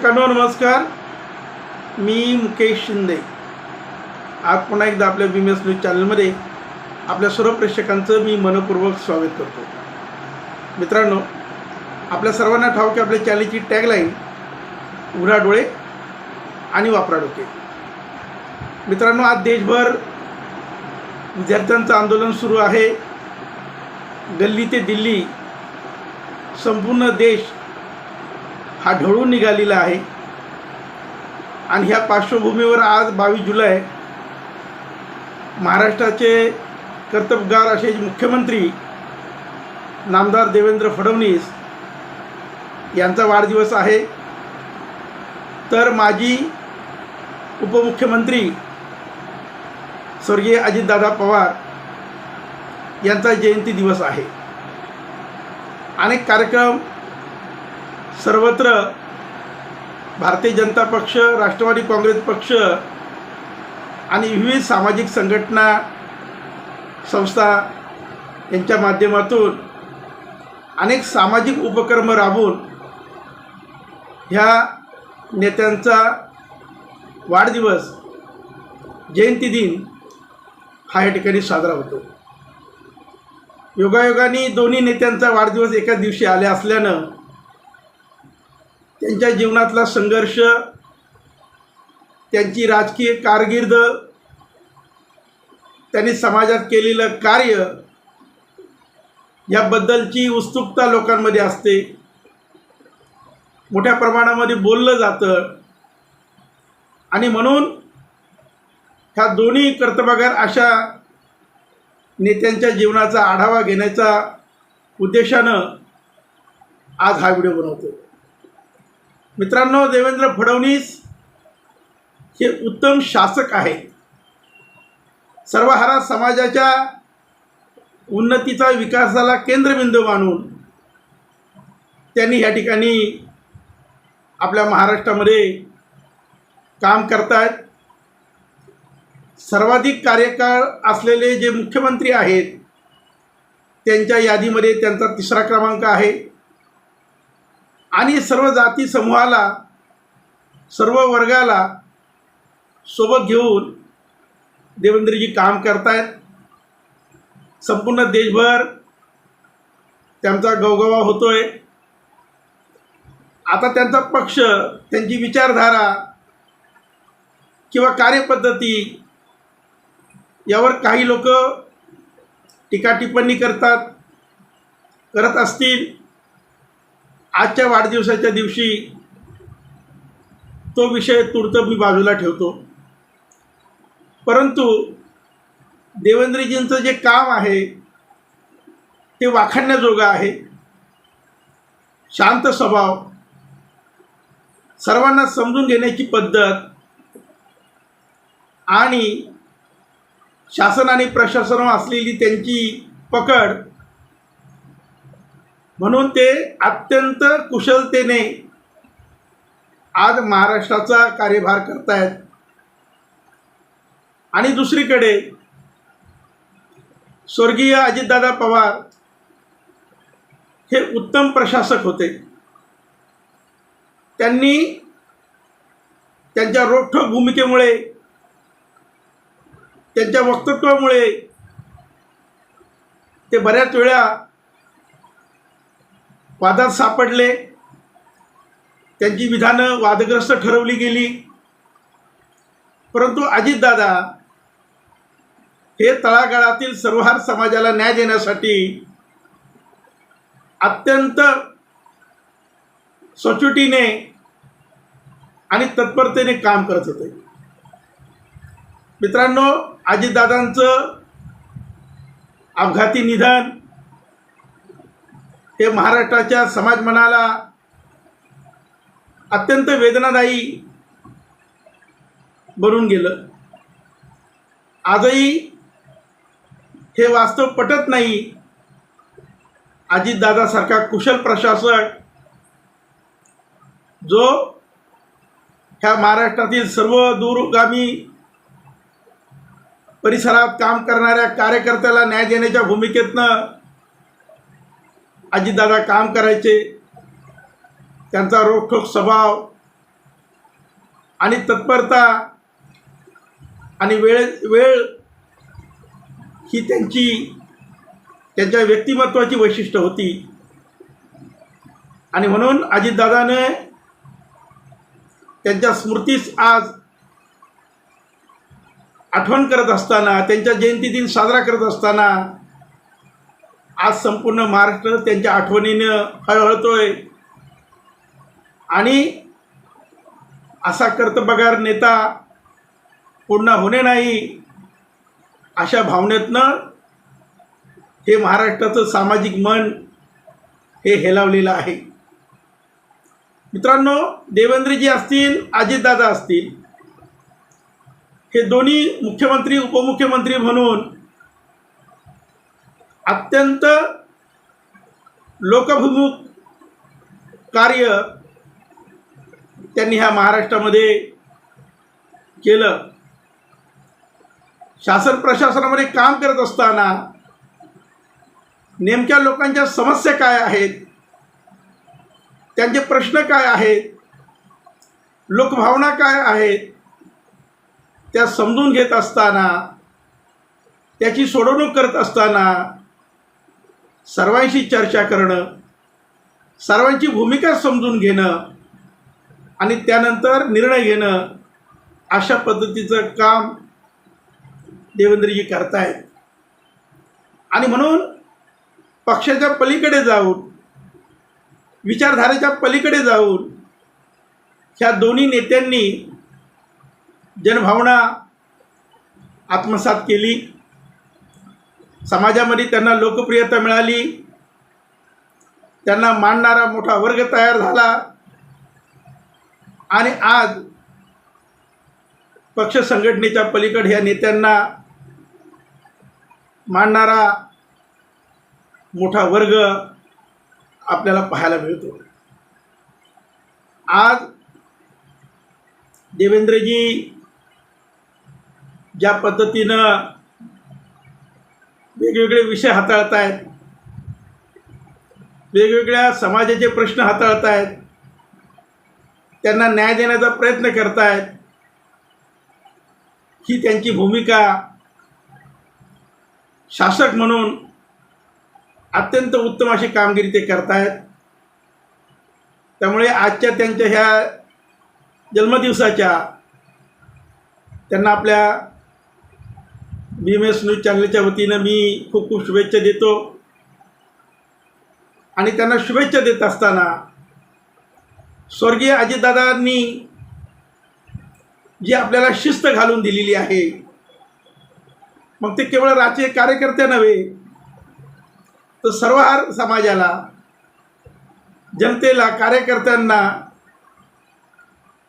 प्रेक्षकांनो नमस्कार. मी मुकेश शिंदे आज पुन्हा एकदा आपल्या BMS न्यूज चॅनलमध्ये आपल्या सर्व प्रेक्षकांचं मी मनपूर्वक स्वागत करतो. मित्रांनो, आपल्या सर्वांना ठाऊक आहे आपल्या चॅनलची टॅगलाईन उघडा डोळे आणि वापरा डोके. मित्रांनो, आज देशभर विद्यार्थ्यांचं आंदोलन सुरू आहे. गल्ली ते दिल्ली संपूर्ण देश हा ढळून निघालेला आहे. आणि ह्या पार्श्वभूमीवर आज 22 जुलै महाराष्ट्राचे कर्तबगार असे मुख्यमंत्री नामदार देवेंद्र फडणवीस यांचा वाढदिवस आहे. तर माजी उपमुख्यमंत्री स्वर्गीय अजितदादा पवार यांचा जयंती दिवस आहे. अनेक कार्यक्रम सर्वत्र भारतीय जनता पक्ष, राष्ट्रवादी काँग्रेस पक्ष आणि विविध सामाजिक संघटना संस्था यांच्या माध्यमातून अनेक सामाजिक उपक्रम राबवून ह्या नेत्यांचा वाढदिवस जयंती दिन हा या ठिकाणी साजरा होतो. योगायोगाने दोन्ही नेत्यांचा वाढदिवस एकाच दिवशी आले असल्यानं त्यांच्या जीवनातला संघर्ष, त्यांची राजकीय कारकीर्द, त्यांनी समाजात केलेलं कार्य याबद्दलची उत्सुकता लोकांमध्ये असते. मोठ्या प्रमाणामध्ये बोललं जातं आणि म्हणून ह्या दोन्ही कर्तबगार अशा नेत्यांच्या जीवनाचा आढावा घेण्याचा उद्देशानं आज हा व्हिडिओ बनवतो. मित्रांनो, देवेंद्र फडणवीस हे उत्तम शासक आहेत. सर्वहारा समाजाच्या उन्नतीचा, विकासाला केंद्रबिंदू मानून त्यांनी या ठिकाणी आपल्या महाराष्ट्रामध्ये काम करतायत. सर्वाधिक कार्यकाळ असलेले जे मुख्यमंत्री आहेत त्यांच्या यादीमध्ये त्यांचा 3रा क्रमांक आहे. आणि सर्व जाती समूहाला, सर्व वर्गाला सोबत घेऊन देवेंद्रजी काम करतायत. संपूर्ण देशभर त्यांचा गवगवा होतोय. आता त्यांचा पक्ष, त्यांची विचारधारा किंवा कार्यपद्धती यावर काही लोक टीका टिप्पणी करत असतील. आजच्या वाढदिवसाच्या दिवशी तो विषय तूर्त मी बाजूला ठेवतो. परंतु देवेंद्रजींचं जे काम आहे ते वाखाणण्याजोगं आहे. शांत स्वभाव, सर्वांना समजून घेण्याची पद्धत आणि शासन आणि प्रशासनावर असलेली त्यांची पकड, म्हणून ते अत्यंत कुशलतेने आज महाराष्ट्राचा कार्यभार करतायत. आणि दुसरीकडे स्वर्गीय अजितदादा पवार हे उत्तम प्रशासक होते. त्यांनी त्यांच्या रोखठोक भूमिकेमुळे, त्यांच्या वक्तव्यामुळे ते बऱ्याच वेळा वादात सापडले. त्यांची विधानं वादग्रस्त ठरवली गेली. परंतु अजितदादा हे तळागाळातील सर्वहार समाजाला न्याय देण्यासाठी अत्यंत सचोटीने आणि तत्परतेने काम करत होते. मित्रांनो, अजितदादांचं अपघाती निधन हे महाराष्ट्राच्या समाज मनाला अत्यंत वेदनादायी बनून गेलं. आजही हे वास्तव पटत नाही. अजितदादासारखा कुशल प्रशासक जो ह्या महाराष्ट्रातील सर्व दूरगामी परिसरात काम करणाऱ्या कार्यकर्त्याला न्याय देण्याच्या भूमिकेतनं अजितदादा काम करायचे. त्यांचा रोखठोक स्वभाव, आणि तत्परता आणि वेळ ही त्यांच्या व्यक्तिमत्वाची वैशिष्ट्य होती. आणि म्हणून अजितदादाने त्यांच्या स्मृतीस आज आठवण करत असताना, त्यांच्या जयंती दिन साजरा करत असताना आज संपूर्ण महाराष्ट्र त्यांच्या आठवणीनं हळहळतोय. आणि असा कर्तबगार नेता पुन्हा होणे नाही अशा भावनेतनं हे महाराष्ट्राचं सामाजिक मन हे हेलावलेलं आहे. मित्रांनो, देवेंद्रजी असतील, अजितदादा असतील, हे दोन्ही मुख्यमंत्री उपमुख्यमंत्री म्हणून अत्यंत लोकभिमुख कार्य त्यांनी ह्या महाराष्ट्रामध्ये केलं. शासन प्रशासनामध्ये काम करत असताना नेमक्या लोकांच्या समस्या काय आहेत, त्यांचे प्रश्न काय आहेत, लोकभावना काय आहेत, त्या समजून घेत असताना, त्याची सोडवणूक करत असताना सर्वांशी चर्चा करणं, सर्वांची भूमिका समजून घेणं आणि त्यानंतर निर्णय घेणं, अशा पद्धतीचं काम देवेंद्रजी करतायत. आणि म्हणून पक्षाच्या पलीकडे जाऊन, विचारधारेच्या पलीकडे जाऊन ह्या दोन्ही नेत्यांनी जनभावना आत्मसात केली. समाजामध्ये त्यांना लोकप्रियता मिळाली, त्यांना मानणारा मोठा वर्ग तयार झाला. आणि आज पक्ष संघटनेच्या पलीकडे ह्या नेत्यांना मानणारा मोठा वर्ग आपल्याला पाहायला मिळतो. आज देवेंद्रजी ज्या पद्धतीनं वेगवेगळे विषय हाताळत आहेत, वेगवेगळ्या समाजाचे प्रश्न हाताळत आहेत, त्यांना न्याय देण्याचा प्रयत्न करत आहेत, ही त्यांची भूमिका शासक म्हणून अत्यंत उत्तम अशी कामगिरी ते करत आहेत. त्यामुळे आजच्या त्यांच्या ह्या जन्मदिवसाच्या त्यांना आपल्या BMS न्यूज चॅनलच्या वतीनं मी खूप खूप शुभेच्छा देतो. आणि त्यांना शुभेच्छा देत असताना स्वर्गीय अजितदादांनी जी आपल्याला शिस्त घालून दिलेली आहे, मग ते केवळ राजकीय कार्यकर्ते नव्हे तर सर्व समाजाला, जनतेला, कार्यकर्त्यांना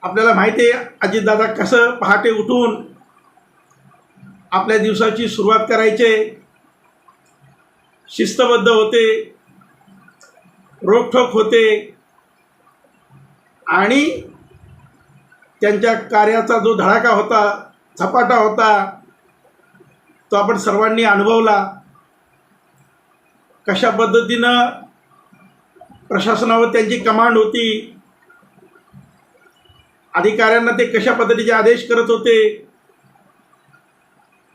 आपल्याला माहिती आहे अजितदादा कसं पहाटे उठून आपल्या दिवसाची सुरुवात करायचे, शिस्तबद्ध होते, रोखठोक होते आणि त्यांच्या कार्याचा जो धडाका होता, झपाटा होता, तो आपण सर्वांनी अनुभवला. कशा पद्धतीनं प्रशासनावर त्यांची कमांड होती, अधिकाऱ्यांना ते कशा पद्धतीचे आदेश करत होते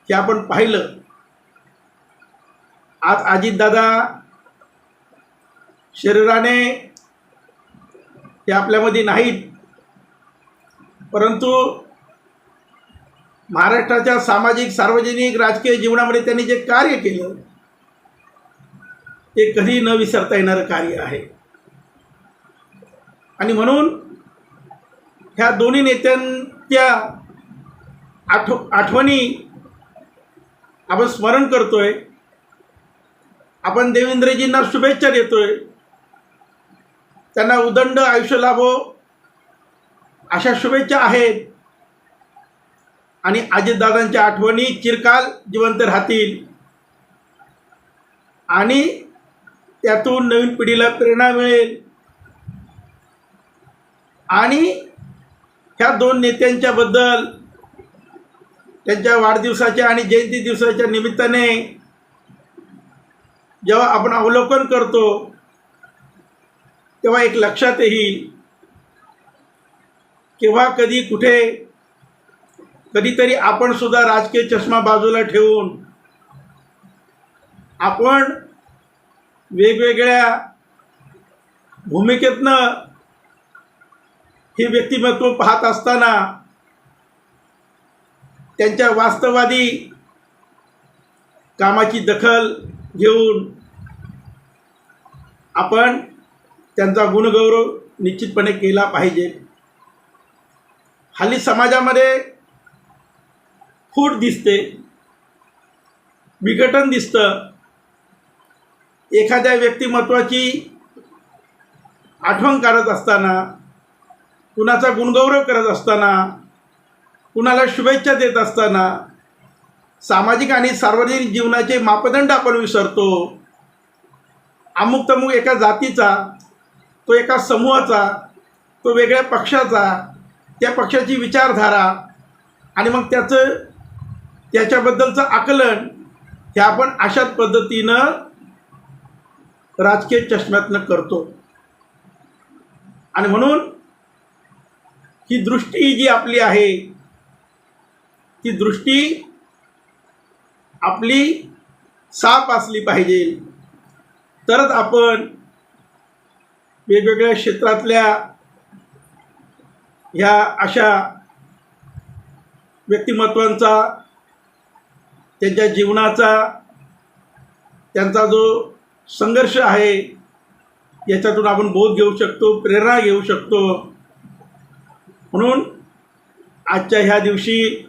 हे आपण पाहिलं. आज अजितदादा शरीराने हे आपल्यामध्ये नाहीत, परंतु महाराष्ट्राच्या सामाजिक, सार्वजनिक, राजकीय जीवनामध्ये त्यांनी जे कार्य केलं ते कधी न विसरता येणारं कार्य आहे. आणि म्हणून ह्या दोन्ही नेत्यांच्या आठवणी आपण स्मरण करतोय, आपण देवेंद्रजींना शुभेच्छा देतोय, त्यांना उदंड आयुष्य लाभो अशा शुभेच्छा आहेत. आणि अजितदादांच्या आठवणी चिरकाल जिवंत राहतील आणि त्यातून नवीन पिढीला प्रेरणा मिळेल. आणि ह्या दोन नेत्यांच्या बद्दल त्यांच्या वाढदिवसाच्या आणि जयंती दिवसाच्या निमित्ताने जेव्हा आपण अवलोकन करतो तेव्हा एक लक्षात येईल केव्हा कधी कुठे कधीतरी आपण सुद्धा राजकीय चष्मा बाजूला ठेवून आपण वेगवेगळ्या भूमिकेतनं हे व्यक्तिमत्व पाहत असताना त्यांच्या वास्तववादी कामाची दखल घेऊन आपण त्यांचा गुणगौरव निश्चितपणे केला पाहिजे. हल्ली समाजामध्ये फूट दिसते, विघटन दिसतं. एखाद्या व्यक्तिमत्वाची आठवण करत असताना, कुणाचा गुणगौरव करत असताना, कुणाला शुभेच्छा देत असताना सामाजिक आणि सार्वजनिक जीवनाचे मापदंड आपण विसरतो. अमुक तमुक एका जातीचा, तो एका समूहाचा, तो वेगळ्या पक्षाचा, त्या पक्षाची विचारधारा आणि मग त्याच्याबद्दलचं आकलन हे आपण अशाच पद्धतीनं राजकीय चष्म्यातनं करतो. आणि म्हणून ही दृष्टी जी आपली आहे ती दृष्टी आपली साफ असली पाहिजे, तरच आपण वेगवेगळ्या क्षेत्रातल्या ह्या अशा व्यक्तिमत्वांचा, त्यांच्या जीवनाचा, त्यांचा जो संघर्ष आहे याच्यातून आपण बोध घेऊ शकतो, प्रेरणा घेऊ शकतो. म्हणून आजच्या ह्या दिवशी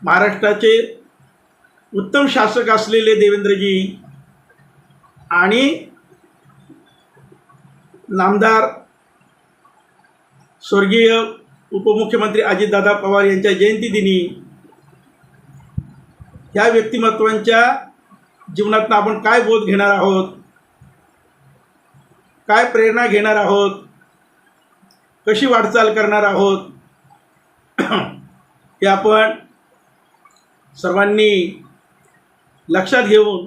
महाराष्ट्राचे उत्तम शासक असलेले देवेंद्रजी आणि नामदार स्वर्गीय उपमुख्यमंत्री अजितदादा पवार यांच्या जयंतीदिनी ह्या व्यक्तिमत्वांच्या जीवनातून आपण काय बोध घेणार आहोत, काय प्रेरणा घेणार आहोत, कशी वाटचाल करणार आहोत हे आपण सर्वांनी लक्षात घेऊन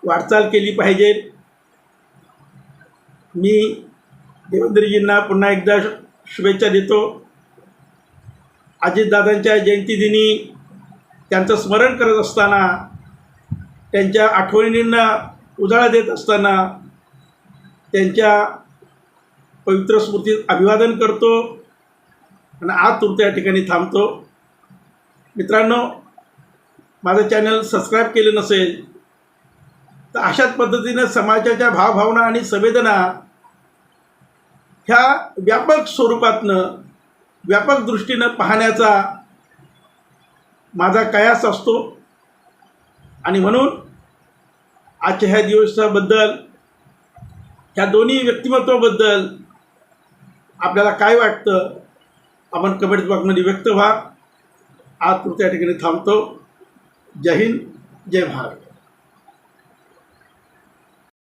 वाटचाल केली पाहिजे. मी देवेंद्रजींना पुन्हा एकदा शुभेच्छा देतो. अजितदादांच्या जयंतीदिनी त्यांचं स्मरण करत असताना, त्यांच्या आठवणींना उजाळा देत असताना त्यांच्या पवित्र स्मृतीत अभिवादन करतो आणि आज तुर्त या ठिकाणी थांबतो. मित्रांनो, माझं चॅनल सबस्क्राईब केलं नसेल तर अशाच पद्धतीनं समाजाच्या भावभावना आणि संवेदना ह्या व्यापक स्वरूपातनं, व्यापक दृष्टीनं पाहण्याचा माझा कयास असतो. आणि म्हणून आजच्या ह्या दिवसाबद्दल, ह्या दोन्ही व्यक्तिमत्वाबद्दल आपल्याला काय वाटतं आपण कमेंट बॉक्समध्ये व्यक्त व्हा. आज तुमच्या ठिकाणी थांबतो. जय हिंद, जय भारत.